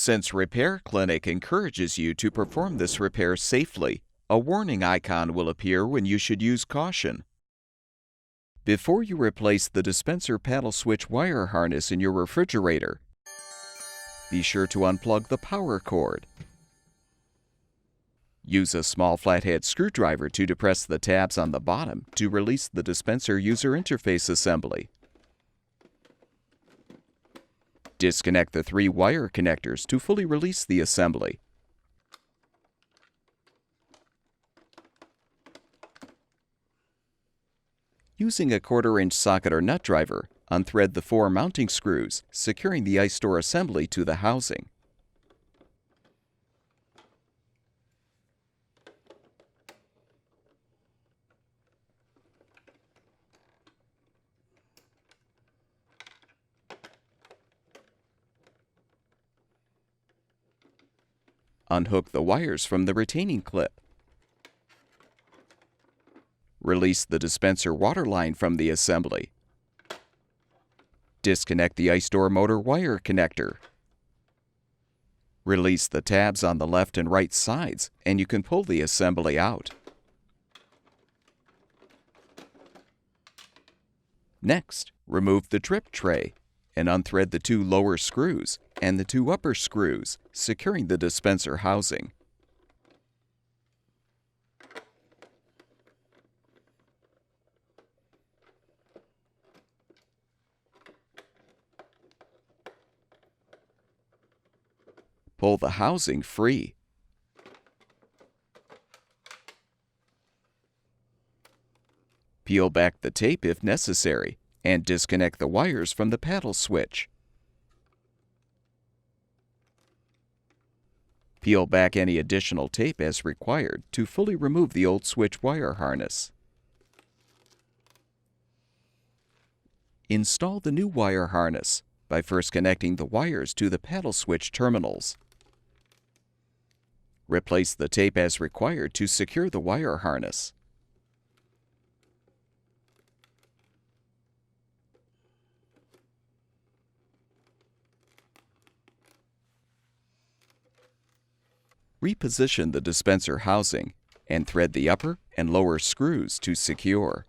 Since Repair Clinic encourages you to perform this repair safely, a warning icon will appear when you should use caution. Before you replace the dispenser paddle switch wire harness in your refrigerator, be sure to unplug the power cord. Use a small flathead screwdriver to depress the tabs on the bottom to release the dispenser user interface assembly. Disconnect the 3 wire connectors to fully release the assembly. Using a 1/4-inch socket or nut driver, unthread the 4 mounting screws, securing the ice store assembly to the housing. Unhook the wires from the retaining clip. Release the dispenser water line from the assembly. Disconnect the ice door motor wire connector. Release the tabs on the left and right sides, and you can pull the assembly out. Next, remove the drip tray and unthread the 2 lower screws and the 2 upper screws, securing the dispenser housing. Pull the housing free. Peel back the tape if necessary, and disconnect the wires from the paddle switch. Peel back any additional tape as required to fully remove the old switch wire harness. Install the new wire harness by first connecting the wires to the paddle switch terminals. Replace the tape as required to secure the wire harness. Reposition the dispenser housing and thread the upper and lower screws to secure.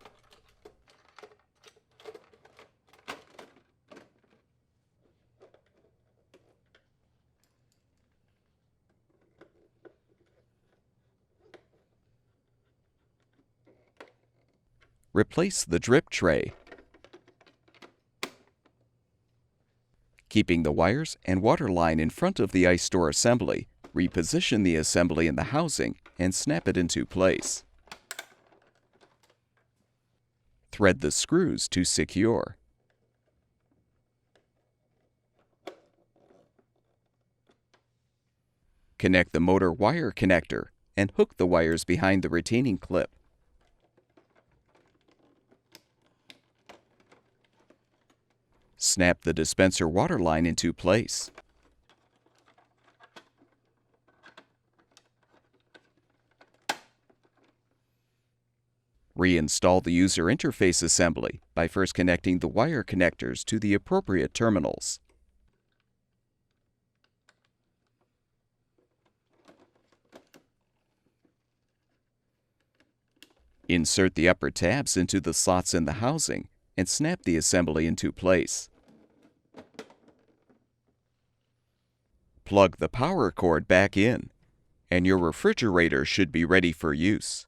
Replace the drip tray. Keeping the wires and water line in front of the ice store assembly, reposition the assembly in the housing and snap it into place. Thread the screws to secure. Connect the motor wire connector and hook the wires behind the retaining clip. Snap the dispenser water line into place. Reinstall the user interface assembly by first connecting the wire connectors to the appropriate terminals. Insert the upper tabs into the slots in the housing and snap the assembly into place. Plug the power cord back in, and your refrigerator should be ready for use.